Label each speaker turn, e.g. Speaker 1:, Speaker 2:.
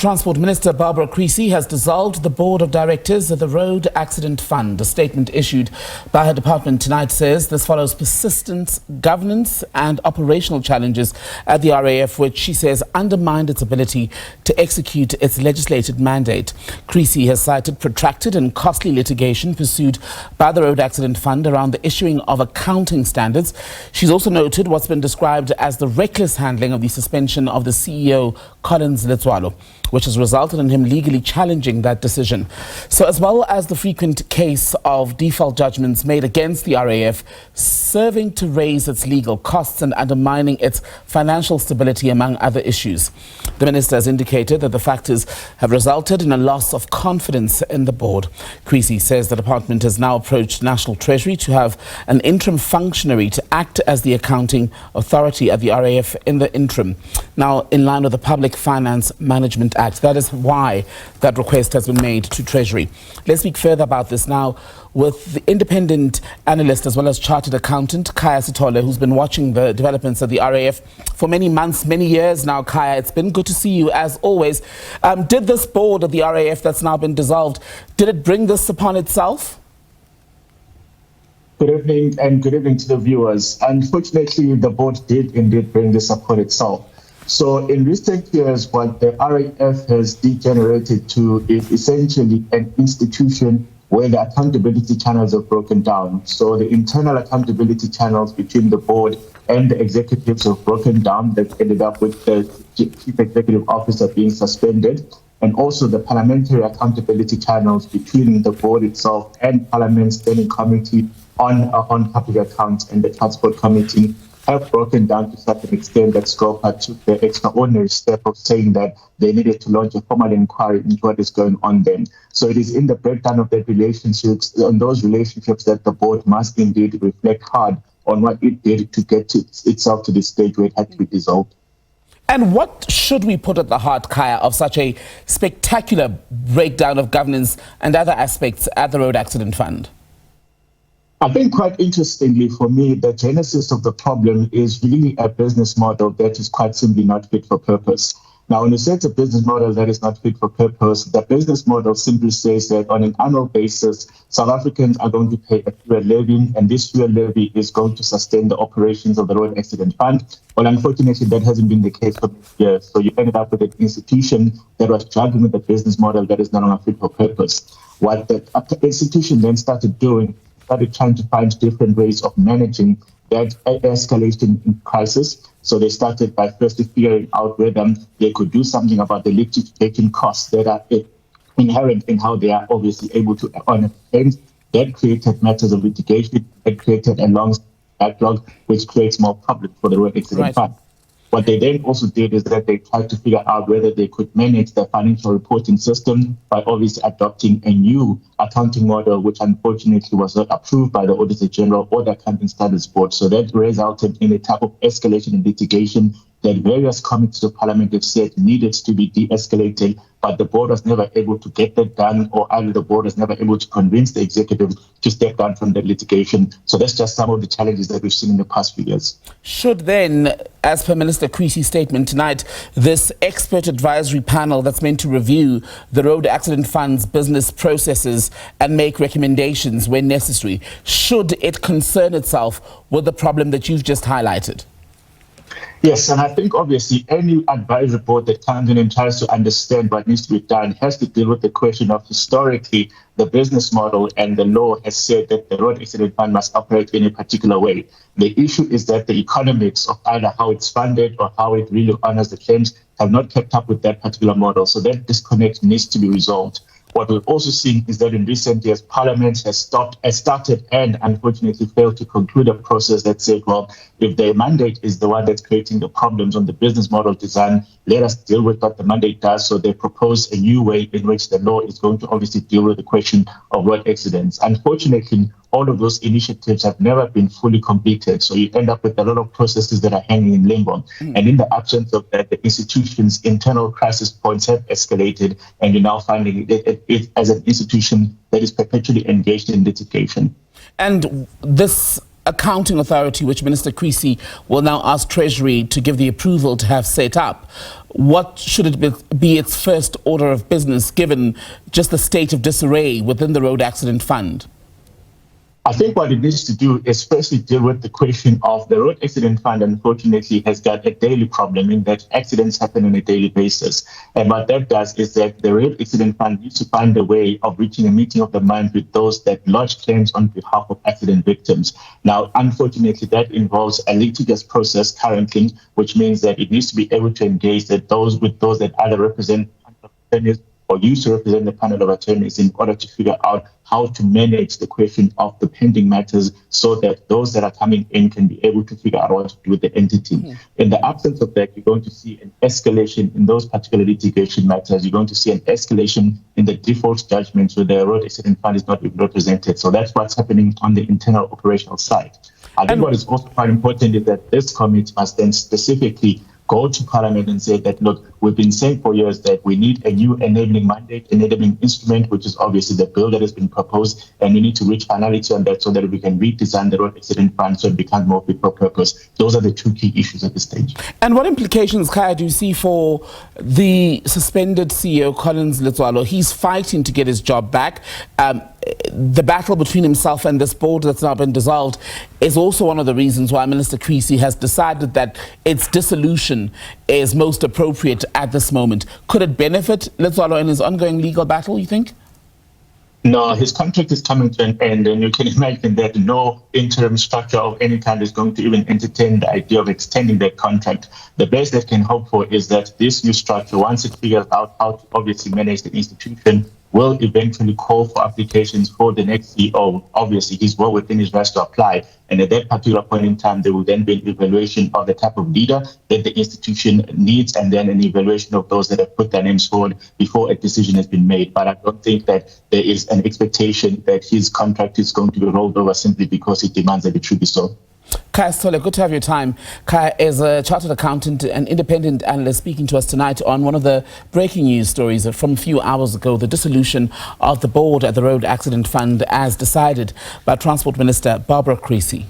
Speaker 1: Transport Minister Barbara Creecy has dissolved the board of directors of the Road Accident Fund. A statement issued by her department tonight says this follows persistent governance and operational challenges at the RAF, which she says undermined its ability to execute its legislated mandate. Creecy has cited protracted and costly litigation pursued by the Road Accident Fund around the issuing of accounting standards. She's also noted what's been described as the reckless handling of the suspension of the CEO, Letsoalo, which has resulted in him legally challenging that decision. So as well as the frequent case of default judgments made against the RAF, serving to raise its legal costs and undermining its financial stability, among other issues. The minister has indicated that the factors have resulted in a loss of confidence in the board. Creecy says the department has now approached National Treasury to have an interim functionary to act as the accounting authority at the RAF in the interim. Now, in line with the Public Finance Management Act. That is why that request has been made to Treasury. Let's speak further about this now with the independent analyst as well as chartered accountant, Khaya Sithole, who's been watching the developments of the RAF for many months, many years now. Khaya, it's been good to see you as always. Did this board of the RAF that's now been dissolved, did it bring this upon itself?
Speaker 2: Good evening, and good evening to the viewers. Unfortunately, the board did indeed bring this upon itself. So in recent years, what the RAF has degenerated to is essentially an institution where the accountability channels are broken down. So the internal accountability channels between the board and the executives have broken down. That ended up with the chief executive officer being suspended, and also the parliamentary accountability channels between the board itself and Parliament's Standing Committee on Public Accounts and the Transport Committee have broken down to such an extent that SCOPA took the extraordinary step of saying that they needed to launch a formal inquiry into what is going on then. So it is in the breakdown of the relationships, on those relationships, that the board must indeed reflect hard on what it did to get itself to the stage where it had to be dissolved.
Speaker 1: And what should we put at the heart, Khaya, of such a spectacular breakdown of governance and other aspects at the Road Accident Fund?
Speaker 2: I think quite interestingly for me, the genesis of the problem is really a business model that is quite simply not fit for purpose. Now, when you say it's a business model that is not fit for purpose, the business model simply says that on an annual basis, South Africans are going to pay a fuel levy, and this fuel levy is going to sustain the operations of the Road Accident Fund. Well, unfortunately, that hasn't been the case for years. So you ended up with an institution that was struggling with a business model that is no longer fit for purpose. What the institution then started doing, started trying to find different ways of managing that escalation in crisis. So they started by first figuring out whether they could do something about the litigation costs that are inherent in how they are obviously able to earn claims. That created matters of litigation, that created a long backlog, which creates more problems for the Road Accident Fund. What they then also did is that they tried to figure out whether they could manage the financial reporting system by obviously adopting a new accounting model, which unfortunately was not approved by the Auditor General or the Accounting Standards Board. So that resulted in a type of escalation in litigation that various committees of Parliament have said needed to be de-escalated, but the board was never able to get that done, or either the board was never able to convince the executive to step down from that litigation. So that's just some of the challenges that we've seen in the past few years.
Speaker 1: Should then, as per Minister Creecy's statement tonight, this expert advisory panel that's meant to review the Road Accident Fund's business processes and make recommendations when necessary, should it concern itself with the problem that you've just highlighted?
Speaker 2: Yes, and I think obviously any advisory board that comes in and tries to understand what needs to be done has to deal with the question of historically the business model, and the law has said that the Road Accident Fund must operate in a particular way. The issue is that the economics of either how it's funded or how it really honors the claims have not kept up with that particular model. So that disconnect needs to be resolved. What we've also seen is that in recent years, Parliament has started and unfortunately failed to conclude a process that said, well, if the mandate is the one that's creating the problems on the business model design, let us deal with what the mandate does. So they propose a new way in which the law is going to obviously deal with the question of road accidents. Unfortunately, all of those initiatives have never been fully completed. So you end up with a lot of processes that are hanging in limbo. And in the absence of that, the institution's internal crisis points have escalated, and you're now finding it as an institution that is perpetually engaged in litigation.
Speaker 1: And this accounting authority, which Minister Creasy will now ask Treasury to give the approval to have set up, what should it be its first order of business, given just the state of disarray within the Road Accident Fund?
Speaker 2: I think what it needs to do is firstly deal with the question of the Road Accident Fund, unfortunately, has got a daily problem in that accidents happen on a daily basis. And what that does is that the Road Accident Fund needs to find a way of reaching a meeting of the mind with those that lodge claims on behalf of accident victims. Now, unfortunately, that involves a litigious process currently, which means that it needs to be able to engage those that either represent attorneys or used to represent the panel of attorneys in order to figure out how to manage the question of the pending matters so that those that are coming in can be able to figure out what to do with the entity. Mm-hmm. In the absence of that, you're going to see an escalation in those particular litigation matters. You're going to see an escalation in the default judgments where the Road Accident Fund is not represented. So that's what's happening on the internal operational side. I think what is also quite important is that this committee must then specifically go to Parliament and say that, look, we've been saying for years that we need a new enabling mandate, enabling instrument, which is obviously the bill that has been proposed, and we need to reach finality on that so that we can redesign the Road Accident Fund so it becomes more fit for purpose. Those are the two key issues at this stage.
Speaker 1: And what implications, Khaya, do you see for the suspended CEO, Collins Letsoalo? He's fighting to get his job back. The battle between himself and this board that's now been dissolved is also one of the reasons why Minister Creasy has decided that its dissolution is most appropriate at this moment. Could it benefit Letsoalo in his ongoing legal battle, you think?
Speaker 2: No, his contract is coming to an end, and you can imagine that no interim structure of any kind is going to even entertain the idea of extending that contract. The best that can hope for is that this new structure, once it figures out how to obviously manage the institution, will eventually call for applications for the next CEO. Obviously, he's well within his rights to apply. And at that particular point in time, there will then be an evaluation of the type of leader that the institution needs, and then an evaluation of those that have put their names forward before a decision has been made. But I don't think that there is an expectation that his contract is going to be rolled over simply because he demands that it should be so.
Speaker 1: Kaia Satle, good to have your time. Kaia is a chartered accountant and independent analyst speaking to us tonight on one of the breaking news stories from a few hours ago, the dissolution of the board at the Road Accident Fund as decided by Transport Minister Barbara Creasy.